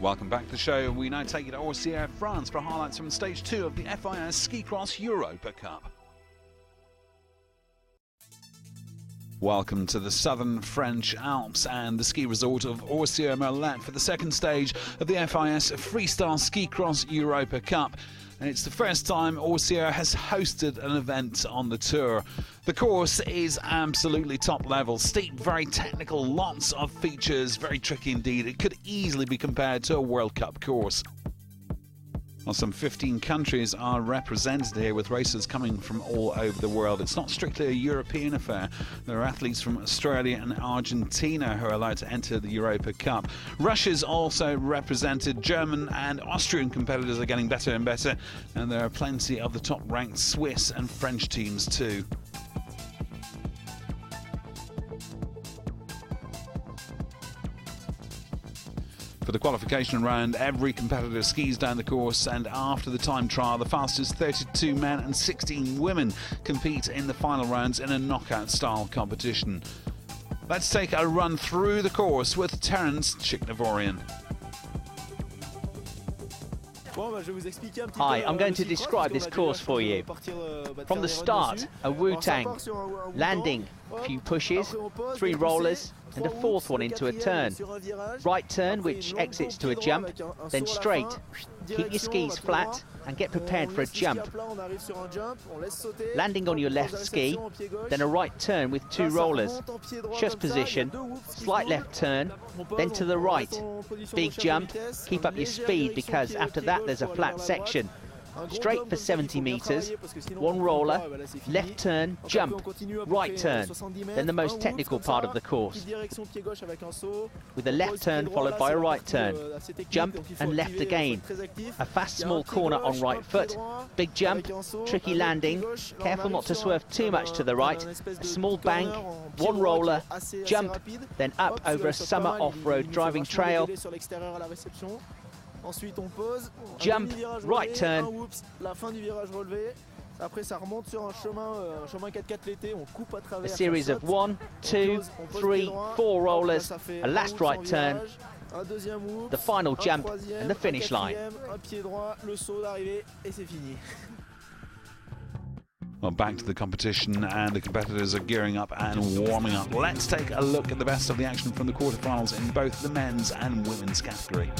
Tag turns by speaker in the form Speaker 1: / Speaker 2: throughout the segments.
Speaker 1: Welcome back to the show. We now take you to Orsières, France for highlights from stage 2 of the FIS Ski Cross Europa Cup. Welcome to the southern French Alps and the ski resort of Orsières-Merlet for the second stage of the FIS Freestyle Ski Cross Europa Cup. And it's the first time Orsières has hosted an event on the tour. The course is absolutely top level, steep, very technical, lots of features, very tricky indeed. It could easily be compared to a World Cup course. Well, some 15 countries are represented here with racers coming from all over the world. It's not strictly a European affair. There are athletes from Australia and Argentina who are allowed to enter the Europa Cup. Russia's also represented. German and Austrian competitors are getting better and better, and there are plenty of the top-ranked Swiss and French teams too. For the qualification round, every competitor skis down the course, and after the time trial, the fastest 32 men and 16 women compete in the final rounds in a knockout-style competition. Let's take a run through the course with Terence Chiknavorian.
Speaker 2: Hi, I'm going to describe this course for you. From the start, a Wu-Tang, landing, a few pushes, 3 rollers, and a 4th one into a turn. Right turn, which exits to a jump, then straight. Keep your skis flat and get prepared for a jump. Landing on your left ski, then a right turn with 2 rollers. Just position, slight left turn, then to the right. Big jump, keep up your speed because after that there's a flat section. Straight for 70 meters, 1 roller, left turn, jump, right turn, then the most technical part of the course, with a left turn followed by a right turn, jump and left again, a fast small corner on right foot, big jump, tricky landing, careful not to swerve too much to the right, a small bank, 1 roller, jump, then up over a summer off-road driving trail, jump, right turn, a series of 1, 2, 3, 4 rollers, a last right turn, the final jump and the finish line.
Speaker 1: Well, back to the competition, and the competitors are gearing up and warming up. Let's take a look at the best of the action from the quarterfinals in both the men's and women's category.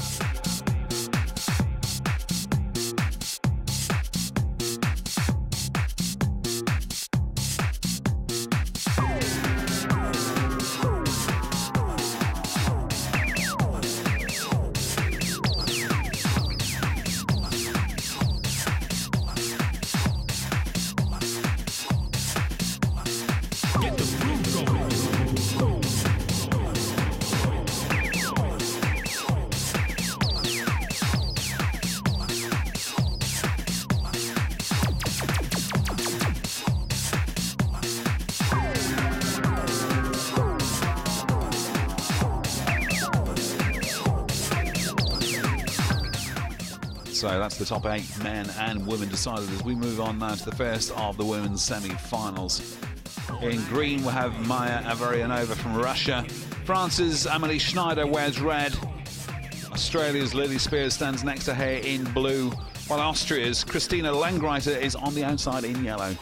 Speaker 1: So that's the top 8 men and women decided as we move on now to the first of the women's semi-finals. In green we have Maya Avarianova from Russia. France's Amélie Schneider wears red. Australia's Lily Spears stands next to her in blue, while Austria's Christina Langreiter is on the outside in yellow.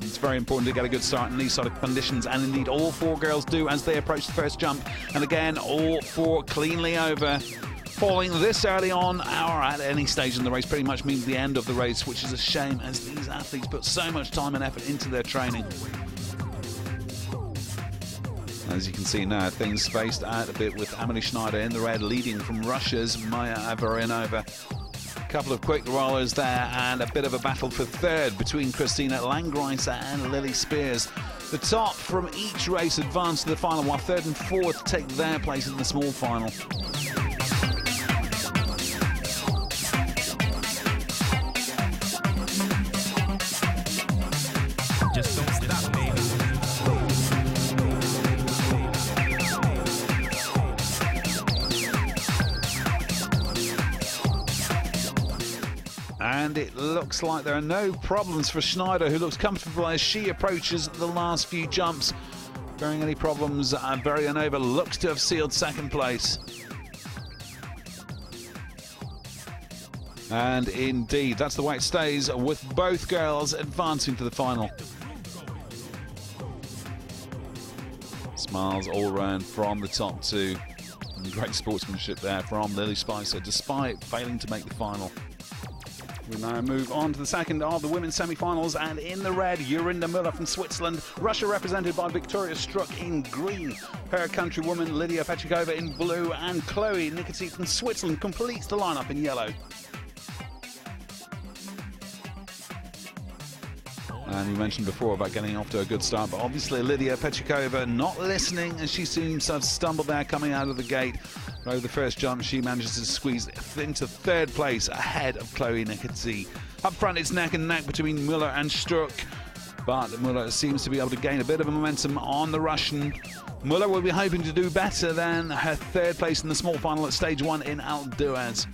Speaker 1: It's very important to get a good start in these sort of conditions, and indeed all 4 girls do as they approach the first jump, and again all 4 cleanly over. Falling this early on or at any stage in the race pretty much means the end of the race, which is a shame as these athletes put so much time and effort into their training. As you can see now, things spaced out a bit with Amélie Schneider in the red leading from Russia's Maya Avarianova. A couple of quick rollers there and a bit of a battle for third between Christina Langreiter and Lily Spears. The top from each race advance to the final, while 3rd and 4th take their place in the small final.
Speaker 3: Just don't stop, baby.
Speaker 1: And it looks like there are no problems for Schneider, who looks comfortable as she approaches the last few jumps. Bearing any problems, Avarianova looks to have sealed second place. And indeed, that's the way it stays, with both girls advancing to the final. Smiles all around from the top two. And great sportsmanship there from Lily Spicer, despite failing to make the final. We now move on to the second of the women's semi-finals, and in the red, Jorinda Müller from Switzerland. Russia represented by Victoria Struck in green. Her countrywoman Lydia Pechikova in blue, and Chloe Nikiti from Switzerland completes the lineup in yellow. And you mentioned before about getting off to a good start, but obviously Lydia Pechikova not listening, as she seems to have stumbled there coming out of the gate. Over the first jump, she manages to squeeze into third place ahead of Chloe Nikiti. Up front, it's neck and neck between Müller and Struck, but Müller seems to be able to gain a bit of momentum on the Russian. Müller will be hoping to do better than her third place in the small final at stage 1 in Alduaz.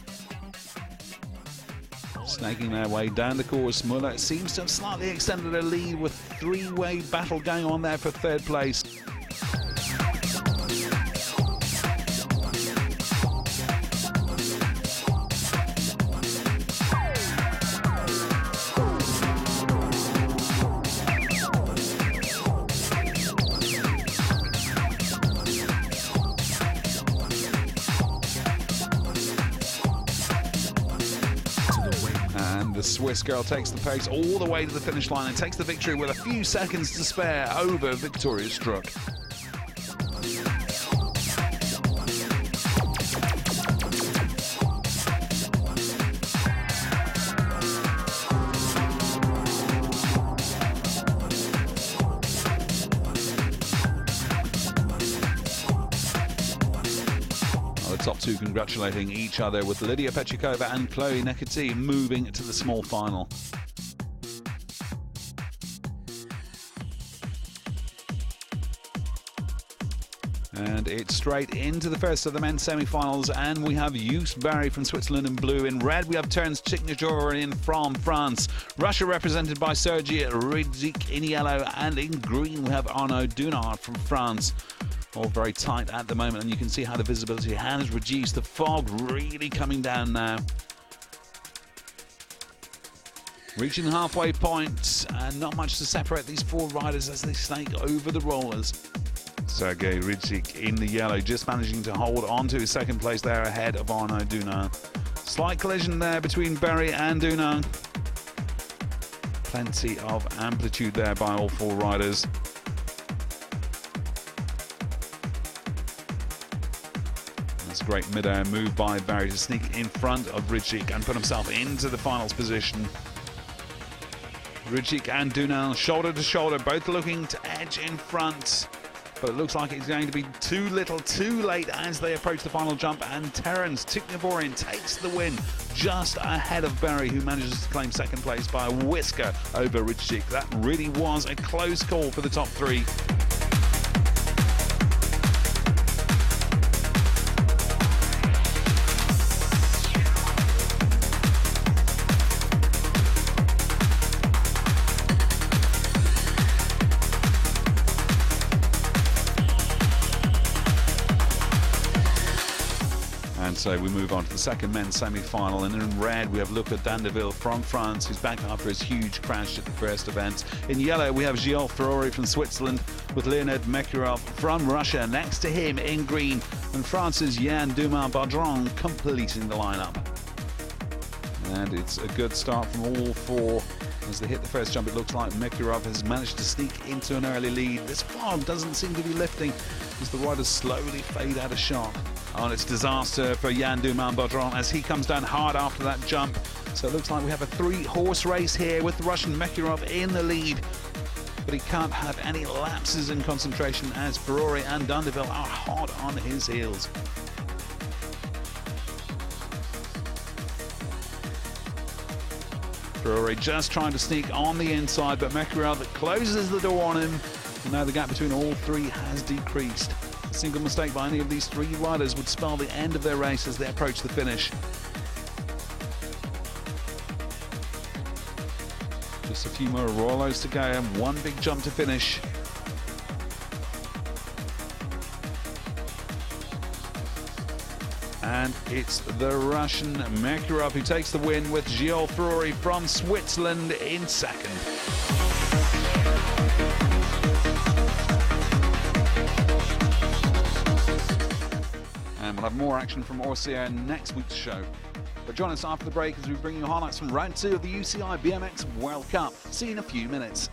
Speaker 1: Snaking their way down the course, Müller seems to have slightly extended her lead, with three-way battle going on there for third place. The Swiss girl takes the pace all the way to the finish line and takes the victory with a few seconds to spare over Victoria Struck. Top two congratulating each other, with Lydia Pechikova and Chloe Nikiti moving to the small final. And it's straight into the first of the men's semi-finals, and we have Just Barry from Switzerland in blue. In red, we have Terence Chiknajorin from France. Russia represented by Sergei Ridzik in yellow, and in green we have Arnaud Dunard from France. All very tight at the moment, and you can see how the visibility has reduced. The fog really coming down now. Reaching the halfway point, and not much to separate these four riders as they snake over the rollers. Sergei Ridzik in the yellow, just managing to hold on to his second place there ahead of Arnaud Dunard. Slight collision there between Berry and Dunard. Plenty of amplitude there by all four riders. Great mid-air move by Barry to sneak in front of Ridzik and put himself into the finals position. Ridzik and Dunard shoulder to shoulder, both looking to edge in front, but it looks like it's going to be too little too late as they approach the final jump, and Terence Chiknajorin takes the win just ahead of Barry, who manages to claim second place by a whisker over Ridzik. That really was a close call for the top three. So we move on to the second men's semi-final, and in red we have Luca Dandeville from France, who's back after his huge crash at the first event. In yellow we have Gilles Ferrari from Switzerland, with Leonid Mekirov from Russia next to him in green, and France's Yann Dumas-Baudron completing the lineup. And it's a good start from all four. As they hit the first jump, it looks like Mekirov has managed to sneak into an early lead. This fog doesn't seem to be lifting as the riders slowly fade out of shot. Oh, it's disaster for Yann Dumas-Baudron as he comes down hard after that jump. So it looks like we have a three-horse race here with the Russian Mekirov in the lead. But he can't have any lapses in concentration as Ferrari and Dandeville are hot on his heels. Ferrari just trying to sneak on the inside, but Mekirov closes the door on him. And now the gap between all three has decreased. A single mistake by any of these three riders would spell the end of their race as they approach the finish. Just a few more rollos to go and one big jump to finish. And it's the Russian Makarov who takes the win, with Gilles Ferrari from Switzerland in second. And we'll have more action from Orsia in next week's show. But join us after the break as we bring you highlights from round 2 of the UCI BMX World Cup. See you in a few minutes.